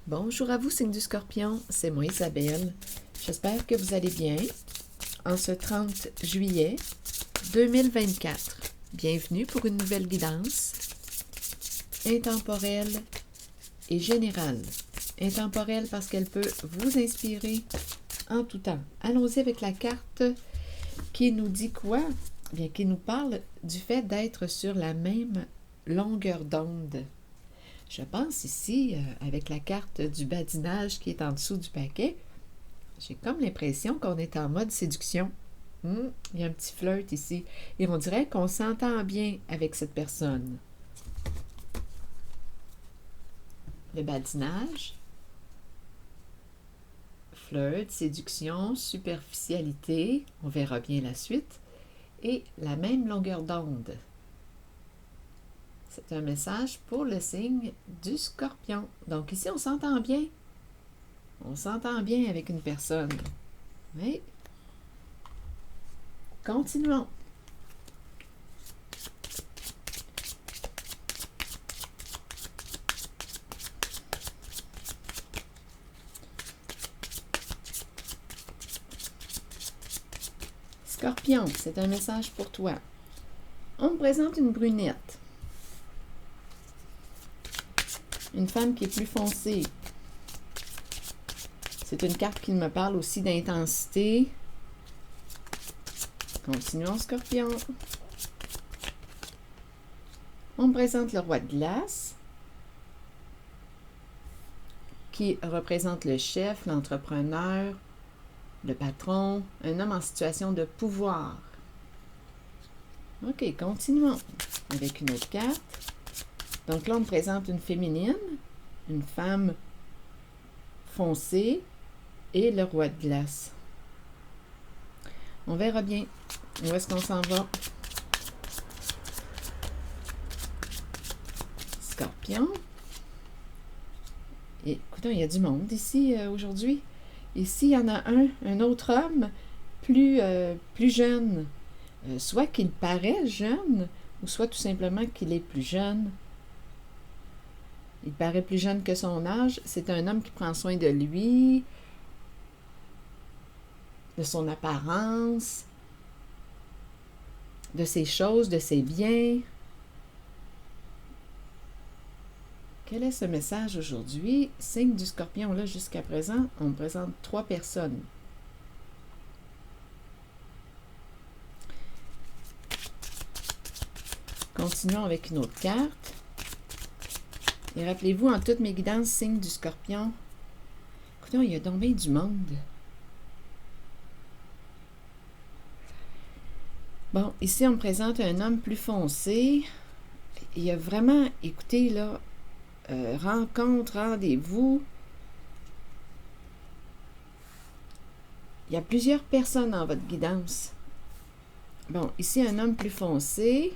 Bonjour à vous, signe du Scorpion, c'est moi Isabelle. J'espère que vous allez bien en ce 30 juillet 2024. Bienvenue pour une nouvelle guidance intemporelle et générale. Intemporelle parce qu'elle peut vous inspirer en tout temps. Allons-y avec la carte qui nous dit quoi? Bien, qui nous parle du fait d'être sur la même longueur d'onde. Je pense ici, avec la carte du badinage qui est en dessous du paquet, j'ai comme l'impression qu'on est en mode séduction. Il y a un petit flirt ici. Et on dirait qu'on s'entend bien avec cette personne. Le badinage, flirt, séduction, superficialité, on verra bien la suite, et la même longueur d'onde. C'est un message pour le signe du Scorpion. Donc ici, on s'entend bien. On s'entend bien avec une personne. Mais continuons. Scorpion, c'est un message pour toi. On me présente une brunette. Une femme qui est plus foncée. C'est une carte qui me parle aussi d'intensité. Continuons, Scorpion. On me présente le roi de glace, qui représente le chef, l'entrepreneur, le patron, un homme en situation de pouvoir. OK, continuons avec une autre carte. Donc là, on me présente une féminine, une femme foncée et le roi de glace. On verra bien où est-ce qu'on s'en va. Scorpion. Et écoutez, il y a du monde ici aujourd'hui. Ici, il y en a un autre homme plus jeune. Soit qu'il paraît jeune, ou soit tout simplement qu'il est plus jeune. Il paraît plus jeune que son âge. C'est un homme qui prend soin de lui, de son apparence, de ses choses, de ses biens. Quel est ce message aujourd'hui? Signe du Scorpion, là, jusqu'à présent, on me présente 3 personnes. Continuons avec une autre carte. Et rappelez-vous, en toutes mes guidances, signe du Scorpion. Écoutez, il y a donc bien du monde. Bon, ici, on me présente un homme plus foncé. Il y a vraiment, écoutez, là, rencontre, rendez-vous. Il y a plusieurs personnes dans votre guidance. Bon, ici, un homme plus foncé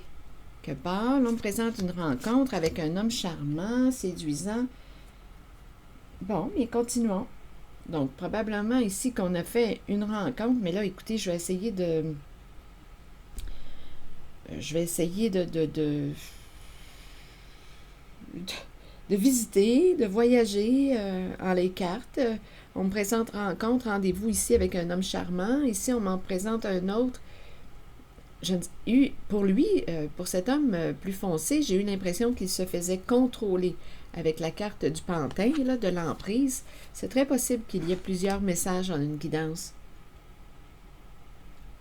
que pâle. On me présente une rencontre avec un homme charmant, séduisant. Bon, mais continuons. Donc, probablement ici qu'on a fait une rencontre, mais là, écoutez, je vais essayer de visiter, de voyager en les cartes. On me présente rencontre, rendez-vous ici avec un homme charmant. Ici, on m'en présente un autre. Pour cet homme plus foncé, j'ai eu l'impression qu'il se faisait contrôler avec la carte du pantin, là, de l'emprise. C'est très possible qu'il y ait plusieurs messages en une guidance.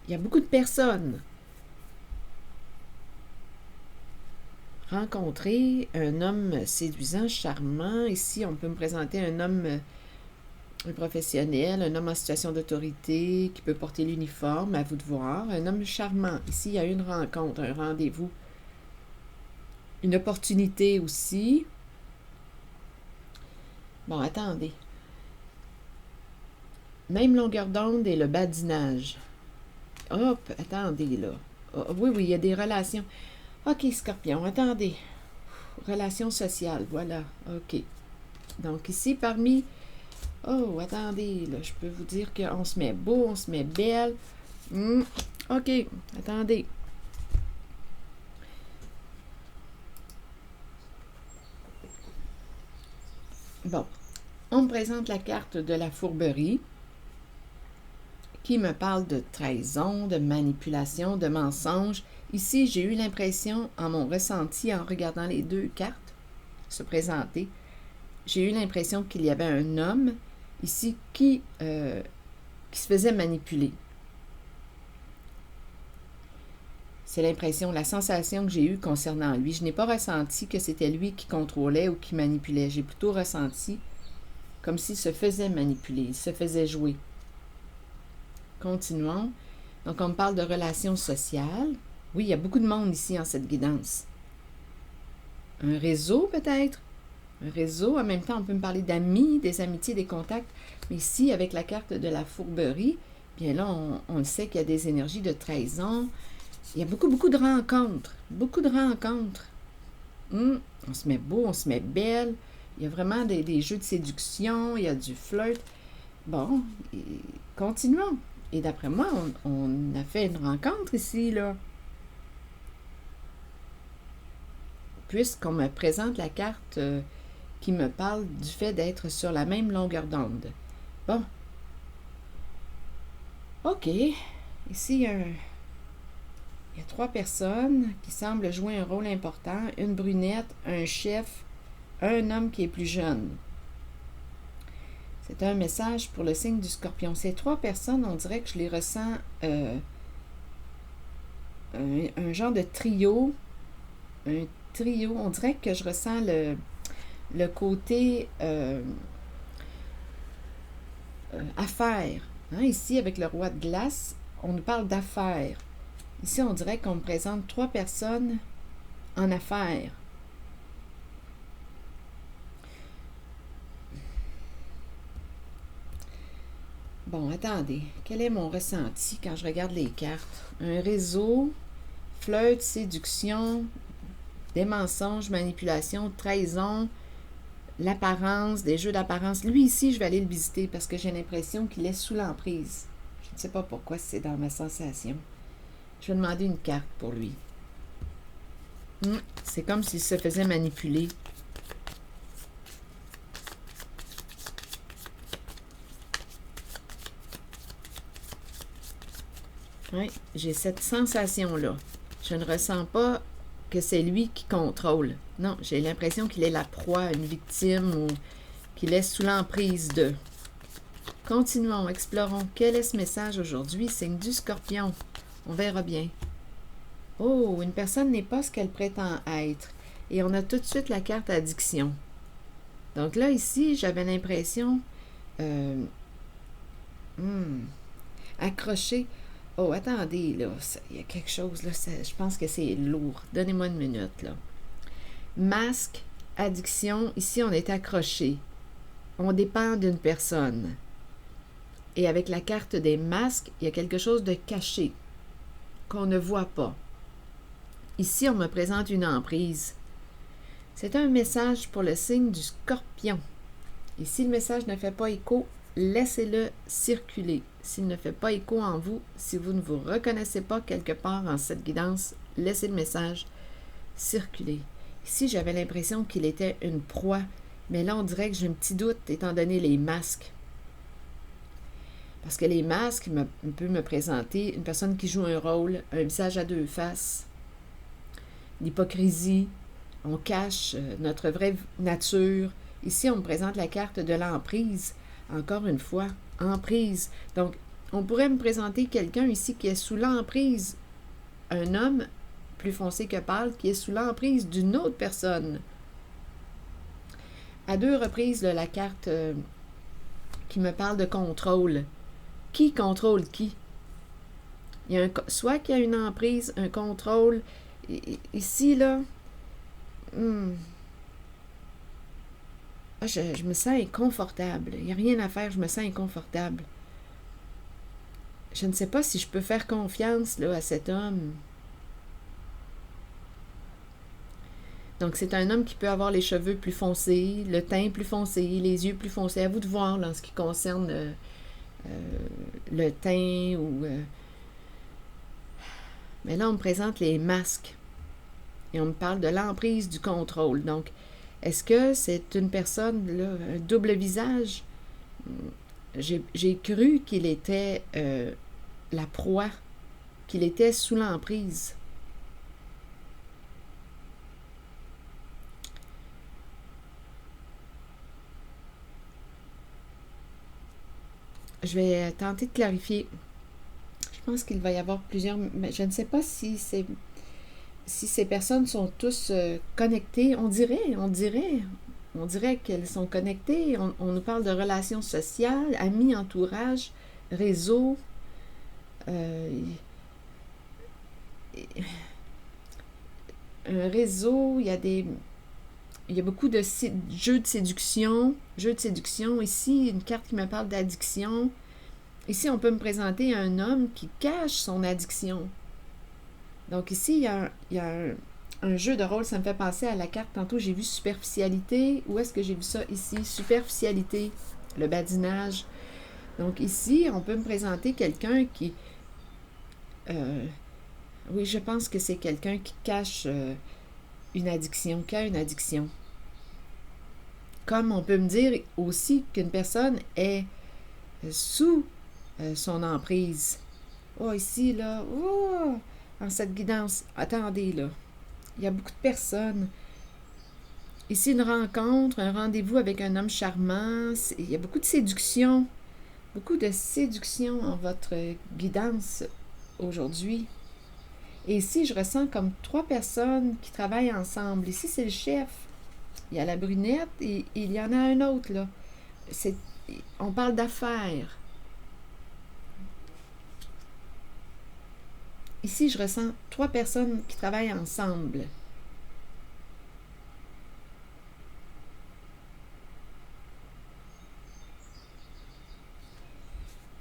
Il y a beaucoup de personnes. Rencontrer un homme séduisant, charmant. Ici, on peut me présenter un homme un professionnel, un homme en situation d'autorité qui peut porter l'uniforme, à vous de voir. Un homme charmant. Ici, il y a une rencontre, un rendez-vous. Une opportunité aussi. Bon, attendez. Même longueur d'onde et le badinage. Hop, attendez là. Oh, oui, il y a des relations. OK, Scorpion, attendez. Relations sociales, voilà. OK. Donc ici, parmi... Oh, attendez, là, je peux vous dire qu'on se met beau, on se met belle. OK, attendez. Bon, On me présente la carte de la fourberie qui me parle de trahison, de manipulation, de mensonge. Ici, j'ai eu l'impression, en mon ressenti, en regardant les deux cartes se présenter, j'ai eu l'impression qu'il y avait un homme ici qui se faisait manipuler. C'est l'impression, la sensation que j'ai eue concernant lui. Je n'ai pas ressenti que c'était lui qui contrôlait ou qui manipulait. J'ai plutôt ressenti comme s'il se faisait manipuler, il se faisait jouer. Continuons. Donc, on me parle de relations sociales. Oui, il y a beaucoup de monde ici en cette guidance. Un réseau, peut-être. Un réseau. En même temps, on peut me parler d'amis, des amitiés, des contacts. Mais ici, avec la carte de la fourberie, bien là, on le sait qu'il y a des énergies de trahison. Il y a beaucoup de rencontres. Beaucoup de rencontres. On se met beau, on se met belle. Il y a vraiment des jeux de séduction. Il y a du flirt. Bon, continuons. Et d'après moi, on a fait une rencontre ici, là. Puisqu'on me présente la carte qui me parle du fait d'être sur la même longueur d'onde. Bon. OK. Ici, il y a 3 personnes qui semblent jouer un rôle important. Une brunette, un chef, un homme qui est plus jeune. C'est un message pour le signe du Scorpion. Ces 3 personnes, on dirait que je les ressens un genre de trio. Un trio. On dirait que je ressens le côté affaires. Hein? Ici, avec le roi de glace, on nous parle d'affaires. Ici, on dirait qu'on me présente 3 personnes en affaires. Bon, attendez. Quel est mon ressenti quand je regarde les cartes? Un réseau, flirt, séduction, des mensonges, manipulation, trahison, l'apparence, des jeux d'apparence. Lui, ici, je vais aller le visiter parce que j'ai l'impression qu'il est sous l'emprise. Je ne sais pas pourquoi, c'est dans ma sensation. Je vais demander une carte pour lui. C'est comme s'il se faisait manipuler. Oui, j'ai cette sensation-là. Je ne ressens pas que c'est lui qui contrôle. Non, j'ai l'impression qu'il est la proie, une victime ou qu'il est sous l'emprise de. Continuons, explorons. Quel est ce message aujourd'hui? Signe du Scorpion. On verra bien. Oh, une personne n'est pas ce qu'elle prétend être. Et on a tout de suite la carte addiction. Donc là, ici, j'avais l'impression accroché. Oh, attendez, là, il y a quelque chose, là, je pense que c'est lourd. Donnez-moi une minute, là. Masque, addiction, ici, on est accroché. On dépend d'une personne. Et avec la carte des masques, il y a quelque chose de caché, qu'on ne voit pas. Ici, on me présente une emprise. C'est un message pour le signe du Scorpion. Et si le message ne fait pas écho, laissez-le circuler. S'il ne fait pas écho en vous, si vous ne vous reconnaissez pas quelque part en cette guidance, laissez le message circuler. Ici, j'avais l'impression qu'il était une proie, mais là, on dirait que j'ai un petit doute étant donné les masques. Parce que les masques peuvent me présenter une personne qui joue un rôle, un visage à 2 faces, l'hypocrisie, on cache notre vraie nature. Ici, on me présente la carte de l'emprise. Encore une fois, emprise. Donc, on pourrait me présenter quelqu'un ici qui est sous l'emprise, un homme plus foncé que pâle, qui est sous l'emprise d'une autre personne. À 2 reprises, là, la carte qui me parle de contrôle. Qui contrôle qui? Il y a soit qu'il y a une emprise, un contrôle. Ici, là, je me sens inconfortable. Il n'y a rien à faire, je me sens inconfortable. Je ne sais pas si je peux faire confiance là, à cet homme. Donc, c'est un homme qui peut avoir les cheveux plus foncés, le teint plus foncé, les yeux plus foncés. À vous de voir là, en ce qui concerne le teint ou... Mais là, on me présente les masques. Et on me parle de l'emprise du contrôle. Donc, Est-ce que c'est une personne, là, un double visage? J'ai cru qu'il était la proie, qu'il était sous l'emprise. Je vais tenter de clarifier. Je pense qu'il va y avoir plusieurs, mais je ne sais pas si ces personnes sont tous connectées. On dirait qu'elles sont connectées. On nous parle de relations sociales, amis, entourage, réseau. Un réseau, il y a beaucoup de jeux de séduction. Ici, une carte qui me parle d'addiction. Ici, on peut me présenter un homme qui cache son addiction. Donc ici, il y a un jeu de rôle, ça me fait penser à la carte. Tantôt, j'ai vu superficialité. Où est-ce que j'ai vu ça? Ici, superficialité, le badinage. Donc ici, on peut me présenter quelqu'un qui... oui, je pense que c'est quelqu'un qui cache une addiction, qui a une addiction. Comme on peut me dire aussi qu'une personne est sous son emprise. Oh, ici, là, oh, en cette guidance, attendez, là, il y a beaucoup de personnes. Ici, une rencontre, un rendez-vous avec un homme charmant, il y a beaucoup de séduction en votre guidance aujourd'hui. Et ici, je ressens comme 3 personnes qui travaillent ensemble. Ici, c'est le chef. Il y a la brunette et il y en a un autre, là. On parle d'affaires. Ici, je ressens 3 personnes qui travaillent ensemble.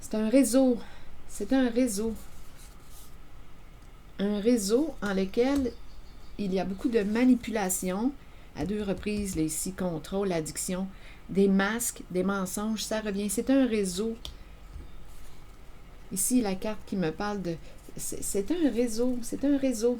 C'est un réseau. C'est un réseau. Un réseau en lequel il y a beaucoup de manipulation. À 2 reprises, là, ici, contrôle, addiction, des masques, des mensonges, ça revient. C'est un réseau. Ici, la carte qui me parle de... C'est un réseau. C'est un réseau.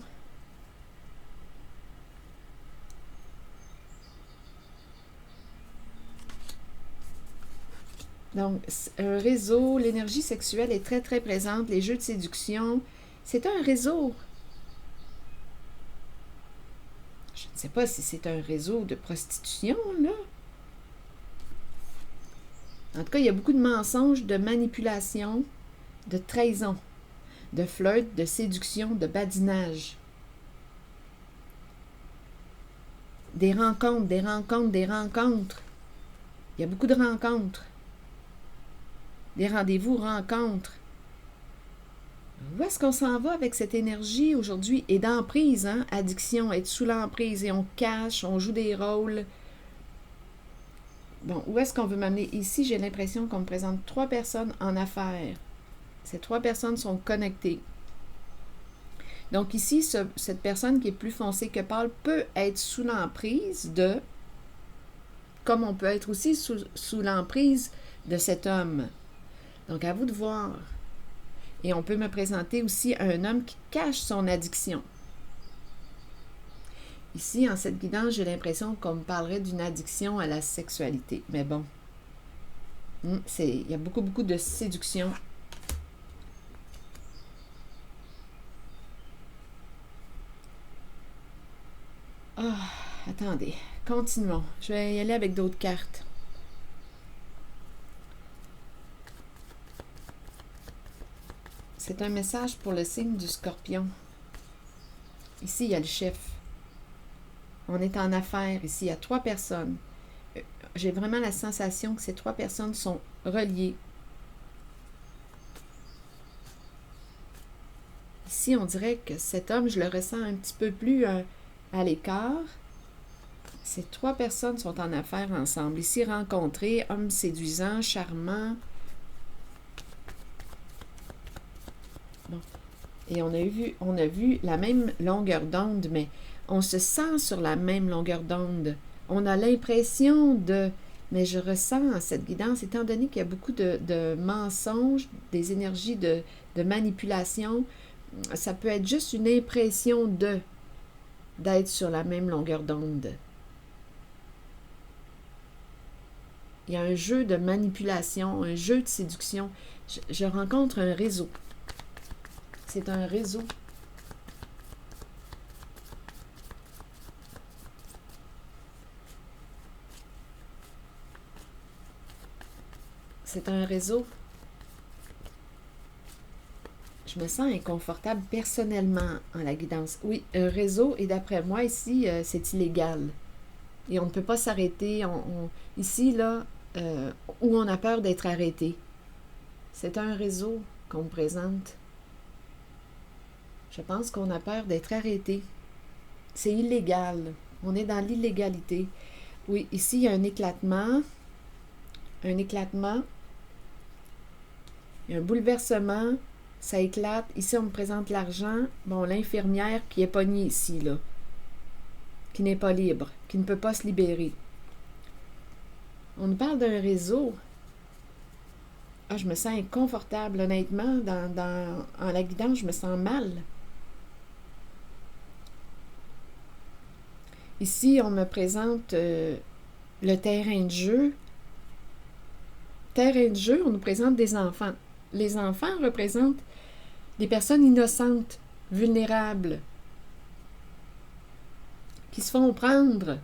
Donc, un réseau, l'énergie sexuelle est très, très présente. Les jeux de séduction, c'est un réseau. Je ne sais pas si c'est un réseau de prostitution, là. En tout cas, il y a beaucoup de mensonges, de manipulation, de trahison, de flirt, de séduction, de badinage. Des rencontres, des rencontres, des rencontres. Il y a beaucoup de rencontres. Des rendez-vous, rencontres. Où est-ce qu'on s'en va avec cette énergie aujourd'hui? Et d'emprise, hein? Addiction, être sous l'emprise et on cache, on joue des rôles. Bon, où est-ce qu'on veut m'amener? Ici, j'ai l'impression qu'on me présente 3 personnes en affaires. Ces 3 personnes sont connectées. Donc ici, cette personne qui est plus foncée que pâle peut être sous l'emprise de... Comme on peut être aussi sous l'emprise de cet homme. Donc à vous de voir. Et on peut me présenter aussi un homme qui cache son addiction. Ici, en cette guidance, j'ai l'impression qu'on me parlerait d'une addiction à la sexualité. Mais bon, il y a beaucoup, beaucoup de séduction. Attendez, continuons. Je vais y aller avec d'autres cartes. C'est un message pour le signe du Scorpion. Ici, il y a le chef. On est en affaires. Ici, il y a 3 personnes. J'ai vraiment la sensation que ces 3 personnes sont reliées. Ici, on dirait que cet homme, je le ressens un petit peu plus à l'écart. Ces 3 personnes sont en affaires ensemble. Ici, rencontrés, homme séduisant, charmant. Bon. Et on a vu la même longueur d'onde, mais on se sent sur la même longueur d'onde. On a l'impression de... Mais je ressens cette guidance, étant donné qu'il y a beaucoup de mensonges, des énergies de manipulation, ça peut être juste une impression d'être sur la même longueur d'onde. Il y a un jeu de manipulation, un jeu de séduction. Je rencontre un réseau. C'est un réseau. C'est un réseau. Je me sens inconfortable personnellement en la guidance. Oui, un réseau, et d'après moi, ici, c'est illégal. Et on ne peut pas s'arrêter. Ici, là, où on a peur d'être arrêté. C'est un réseau qu'on me présente. Je pense qu'on a peur d'être arrêté. C'est illégal. On est dans l'illégalité. Oui, ici, il y a un éclatement. Un éclatement. Il y a un bouleversement. Ça éclate. Ici, on me présente l'argent. Bon, l'infirmière qui est pognée ici, là. Qui n'est pas libre. Qui ne peut pas se libérer. On nous parle d'un réseau. Ah, je me sens inconfortable, honnêtement. En la guidance, je me sens mal. Ici, on me présente le terrain de jeu. Terrain de jeu, on nous présente des enfants. Les enfants représentent des personnes innocentes, vulnérables, qui se font prendre.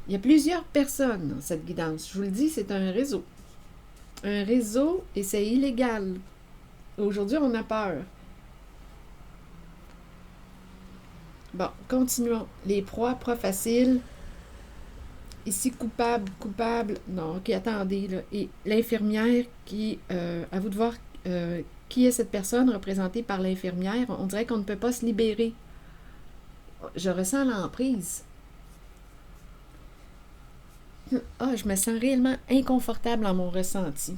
Il y a plusieurs personnes dans cette guidance. Je vous le dis, c'est un réseau. Un réseau, et c'est illégal. Aujourd'hui, on a peur. Bon, continuons. Les proies faciles. Ici, coupable, coupable. Non, ok, attendez. Là. Et l'infirmière qui... à vous de voir qui est cette personne représentée par l'infirmière. On dirait qu'on ne peut pas se libérer. Je ressens l'emprise. Ah, je me sens réellement inconfortable dans mon ressenti.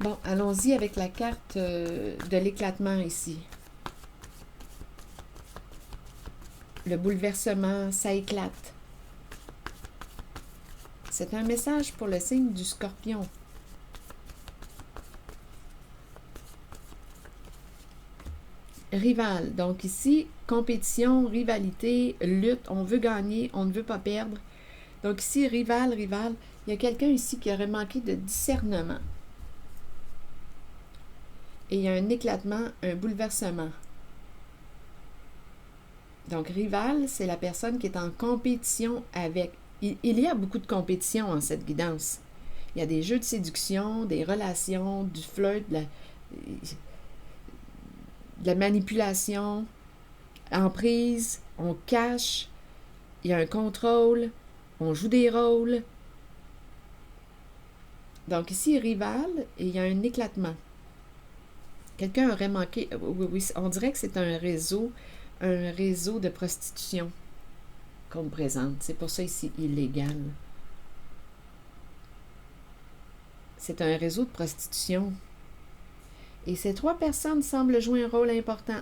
Bon, allons-y avec la carte de l'éclatement ici. Le bouleversement, ça éclate. C'est un message pour le signe du Scorpion. Rival. Donc ici, compétition, rivalité, lutte, on veut gagner, on ne veut pas perdre. Donc ici, rival, il y a quelqu'un ici qui aurait manqué de discernement. Et il y a un éclatement, un bouleversement. Donc rival, c'est la personne qui est en compétition avec. Il y a beaucoup de compétition en cette guidance. Il y a des jeux de séduction, des relations, du flirt, de la manipulation, emprise, on cache, il y a un contrôle, on joue des rôles. Donc ici, rival, et il y a un éclatement. Quelqu'un aurait manqué, oui, on dirait que c'est un réseau de prostitution qu'on me présente. C'est pour ça ici, illégal. C'est un réseau de prostitution. Et ces 3 personnes semblent jouer un rôle important.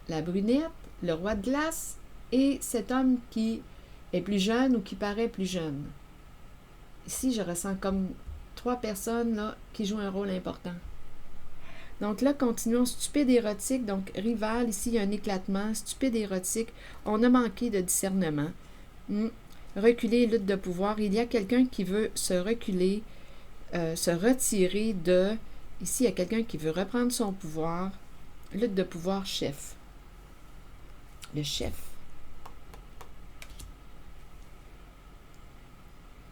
La brunette, le roi de glace et cet homme qui est plus jeune ou qui paraît plus jeune. Ici, je ressens comme 3 personnes là, qui jouent un rôle important. Donc là, continuons. Stupide érotique, donc rival, ici il y a un éclatement. Stupide érotique, on a manqué de discernement. Reculer, lutte de pouvoir. Il y a quelqu'un qui veut se reculer, se retirer de... Ici, il y a quelqu'un qui veut reprendre son pouvoir. Lutte de pouvoir, chef. Le chef.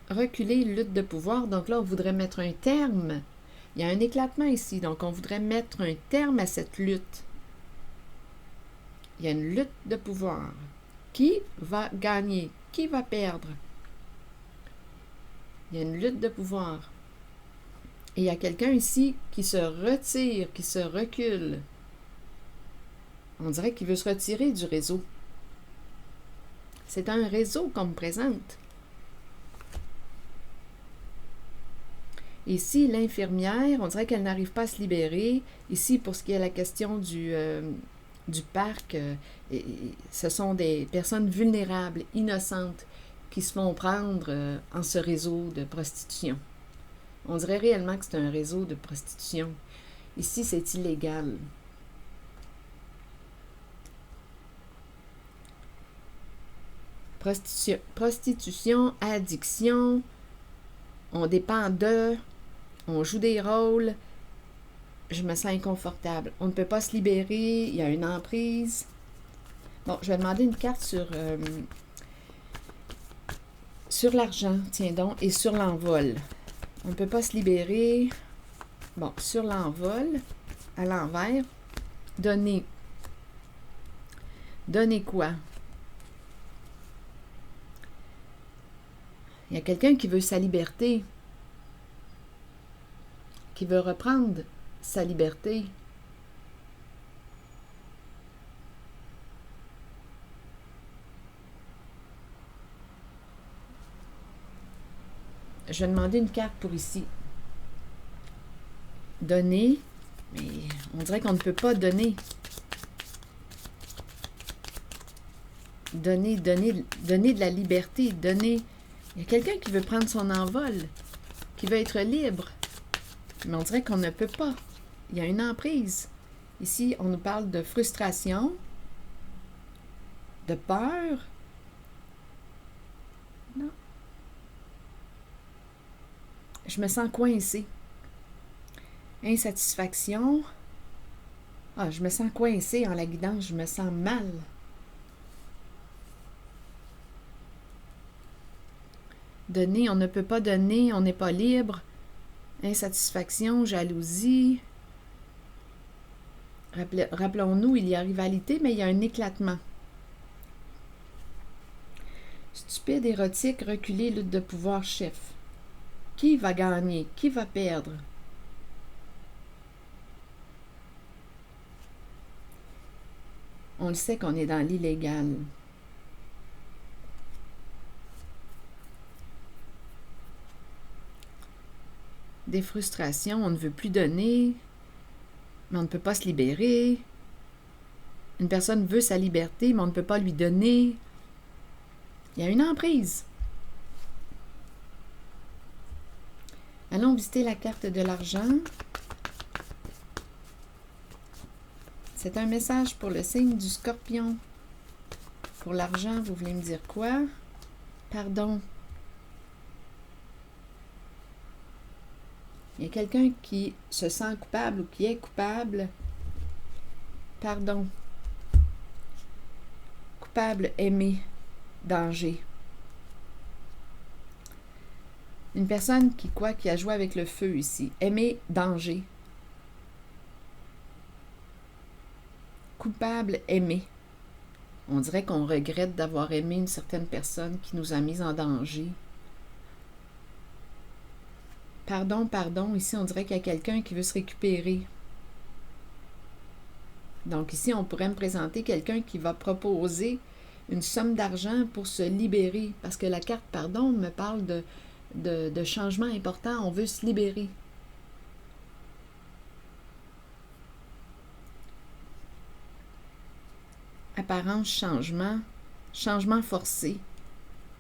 Reculer, lutte de pouvoir. Donc là, on voudrait mettre un terme. Il y a un éclatement ici. Donc, on voudrait mettre un terme à cette lutte. Il y a une lutte de pouvoir. Qui va gagner? Qui va perdre? Il y a une lutte de pouvoir. Et il y a quelqu'un ici qui se retire, qui se recule. On dirait qu'il veut se retirer du réseau. C'est un réseau qu'on me présente. Ici, l'infirmière, on dirait qu'elle n'arrive pas à se libérer. Ici, pour ce qui est la question du parc, ce sont des personnes vulnérables, innocentes, qui se font prendre en ce réseau de prostitution. On dirait réellement que c'est un réseau de prostitution. Ici, c'est illégal. prostitution, addiction, on dépend d'eux, on joue des rôles, je me sens inconfortable. On ne peut pas se libérer, il y a une emprise. Bon, je vais demander une carte sur l'argent, tiens donc, et sur l'envol. On ne peut pas se libérer. Bon, sur l'envol, à l'envers, donner. Donner quoi? Il y a quelqu'un qui veut sa liberté, qui veut reprendre sa liberté. Je vais demander une carte pour ici. Donner, mais on dirait qu'on ne peut pas donner. Donner de la liberté, donner. Il y a quelqu'un qui veut prendre son envol, qui veut être libre, mais on dirait qu'on ne peut pas. Il y a une emprise. Ici, on nous parle de frustration, de peur. Non. Je me sens coincée. Insatisfaction. Ah, je me sens coincée en la guidance, je me sens mal. Donner, on ne peut pas donner, on n'est pas libre. Insatisfaction, jalousie. Rappelons-nous, il y a rivalité, mais il y a un éclatement. Stupide, érotique, reculé, lutte de pouvoir, chef. Qui va gagner? Qui va perdre? On le sait qu'on est dans l'illégal. Des frustrations, on ne veut plus donner, mais on ne peut pas se libérer. Une personne veut sa liberté, mais on ne peut pas lui donner. Il y a une emprise. Allons visiter la carte de l'argent. C'est un message pour le signe du Scorpion. Pour l'argent, vous voulez me dire quoi? Pardon. Il y a quelqu'un qui se sent coupable ou qui est coupable. Pardon. Coupable, aimé, danger. Une personne qui a joué avec le feu ici. Aimé, danger. Coupable, aimé. On dirait qu'on regrette d'avoir aimé une certaine personne qui nous a mis en danger. Pardon, pardon. Ici, on dirait qu'il y a quelqu'un qui veut se récupérer. Donc ici, on pourrait me présenter quelqu'un qui va proposer une somme d'argent pour se libérer. Parce que la carte pardon me parle de changements importants. On veut se libérer. Apparence, changement. Changement forcé.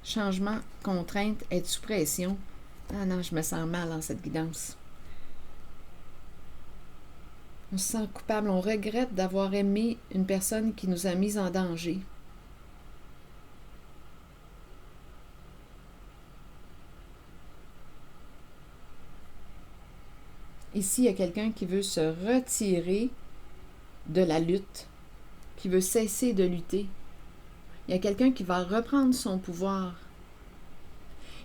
Changement, contrainte, être sous pression. Ah non, je me sens mal en cette guidance. On se sent coupable, on regrette d'avoir aimé une personne qui nous a mis en danger. Ici, il y a quelqu'un qui veut se retirer de la lutte, qui veut cesser de lutter. Il y a quelqu'un qui va reprendre son pouvoir.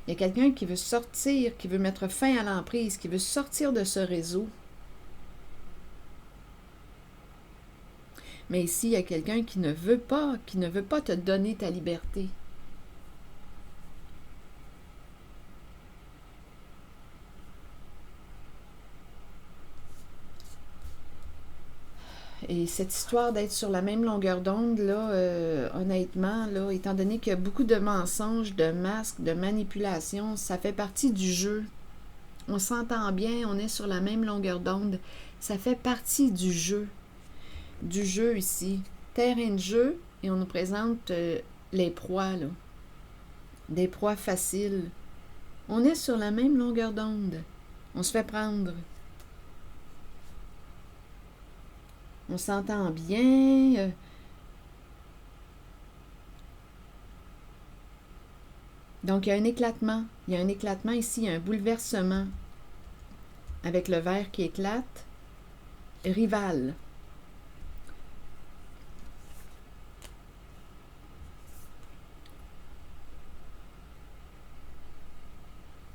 Il y a quelqu'un qui veut sortir, qui veut mettre fin à l'emprise, qui veut sortir de ce réseau. Mais ici, il y a quelqu'un qui ne veut pas te donner ta liberté. Et cette histoire d'être sur la même longueur d'onde, là, honnêtement, là, étant donné qu'il y a beaucoup de mensonges, de masques, de manipulations, ça fait partie du jeu. On s'entend bien, on est sur la même longueur d'onde. Ça fait partie du jeu. Du jeu ici. Terrain de jeu, et on nous présente les proies, là. Des proies faciles. On est sur la même longueur d'onde. On se fait prendre. On s'entend bien. Donc, il y a un éclatement. Il y a un éclatement ici, il y a un bouleversement avec le verre qui éclate. Rival.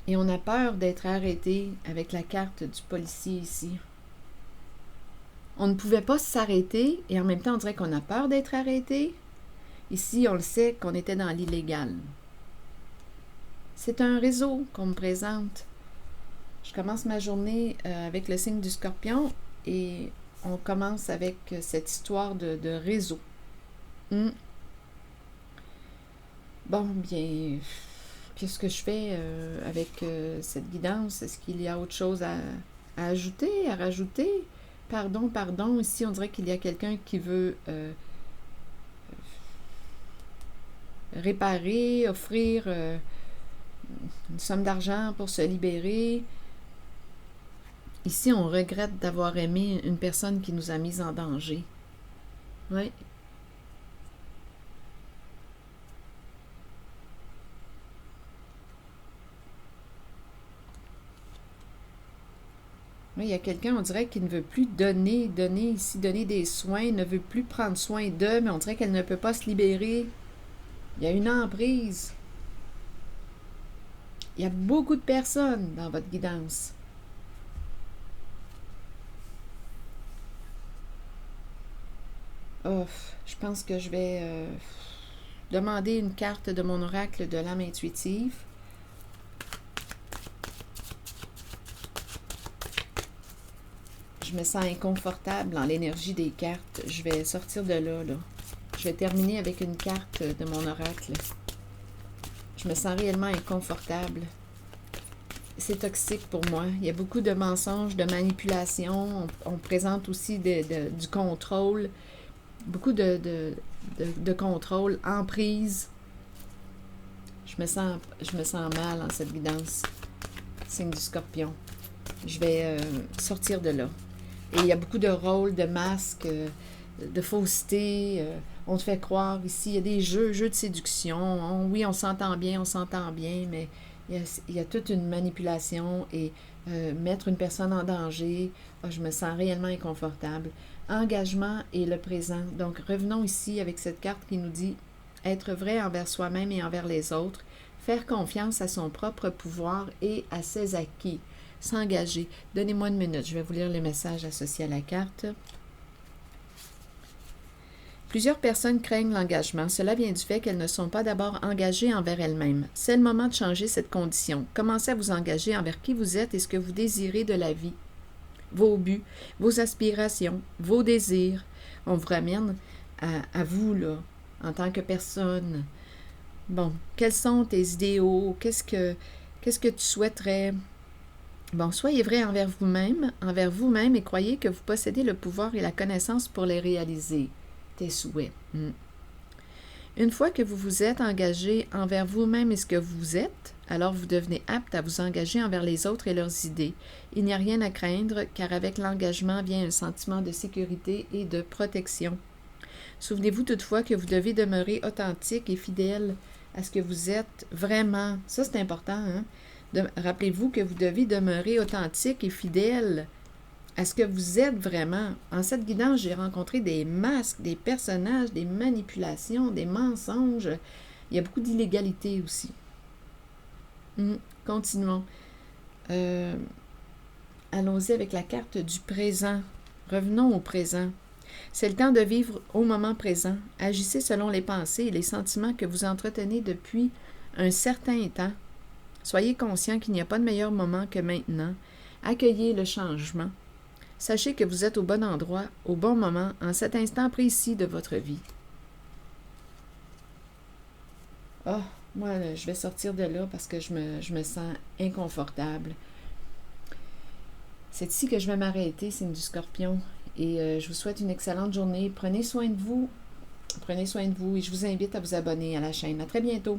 Et on a peur d'être arrêté avec la carte du policier ici. On ne pouvait pas s'arrêter et en même temps, on dirait qu'on a peur d'être arrêté. Ici, on le sait qu'on était dans l'illégal. C'est un réseau qu'on me présente. Je commence ma journée avec le signe du Scorpion et on commence avec cette histoire de réseau. Bon, bien, qu'est-ce que je fais avec cette guidance? Est-ce qu'il y a autre chose à ajouter, à rajouter? Pardon, ici on dirait qu'il y a quelqu'un qui veut réparer, offrir une somme d'argent pour se libérer. Ici, on regrette d'avoir aimé une personne qui nous a mis en danger. Oui. Oui, il y a quelqu'un, on dirait, qui ne veut plus donner ici, donner des soins, ne veut plus prendre soin d'eux, mais on dirait qu'elle ne peut pas se libérer. Il y a une emprise. Il y a beaucoup de personnes dans votre guidance. Oh, je pense que je vais demander une carte de mon oracle de l'âme intuitive. Je me sens inconfortable dans l'énergie des cartes. Je vais sortir de là. Je vais terminer avec une carte de mon oracle. Je me sens réellement inconfortable. C'est toxique pour moi. Il y a beaucoup de mensonges, de manipulations. On présente aussi du contrôle. Beaucoup de contrôle, emprise. Je me sens mal en cette guidance. Signe du Scorpion. Je vais sortir de là. Et il y a beaucoup de rôles, de masques, de fausseté. On te fait croire ici, il y a des jeux de séduction. Oui, on s'entend bien, mais il y a toute une manipulation et mettre une personne en danger. Je me sens réellement inconfortable. Engagement et le présent. Donc, revenons ici avec cette carte qui nous dit être vrai envers soi-même et envers les autres, faire confiance à son propre pouvoir et à ses acquis. S'engager. Donnez-moi une minute, je vais vous lire les messages associés à la carte. Plusieurs personnes craignent l'engagement. Cela vient du fait qu'elles ne sont pas d'abord engagées envers elles-mêmes. C'est le moment de changer cette condition. Commencez à vous engager envers qui vous êtes et ce que vous désirez de la vie. Vos buts, vos aspirations, vos désirs. On vous ramène à vous, là, en tant que personne. Bon, quels sont tes idéaux? Qu'est-ce que tu souhaiterais? Bon, soyez vrai envers vous-même et croyez que vous possédez le pouvoir et la connaissance pour les réaliser. Tes souhaits. Une fois que vous vous êtes engagé envers vous-même et ce que vous êtes, alors vous devenez apte à vous engager envers les autres et leurs idées. Il n'y a rien à craindre car avec l'engagement vient un sentiment de sécurité et de protection. Souvenez-vous toutefois que vous devez demeurer authentique et fidèle à ce que vous êtes vraiment. Ça, c'est important, hein? Rappelez-vous que vous devez demeurer authentique et fidèle à ce que vous êtes vraiment. En cette guidance, j'ai rencontré des masques, des personnages, des manipulations, des mensonges. Il y a beaucoup d'illégalité aussi. Continuons. Allons-y avec la carte du présent. Revenons au présent. C'est le temps de vivre au moment présent. Agissez selon les pensées et les sentiments que vous entretenez depuis un certain temps. Soyez conscient qu'il n'y a pas de meilleur moment que maintenant. Accueillez le changement. Sachez que vous êtes au bon endroit, au bon moment, en cet instant précis de votre vie. Moi, je vais sortir de là parce que je me sens inconfortable. C'est ici que je vais m'arrêter, signe du Scorpion. Et je vous souhaite une excellente journée. Prenez soin de vous. Et je vous invite à vous abonner à la chaîne. À très bientôt.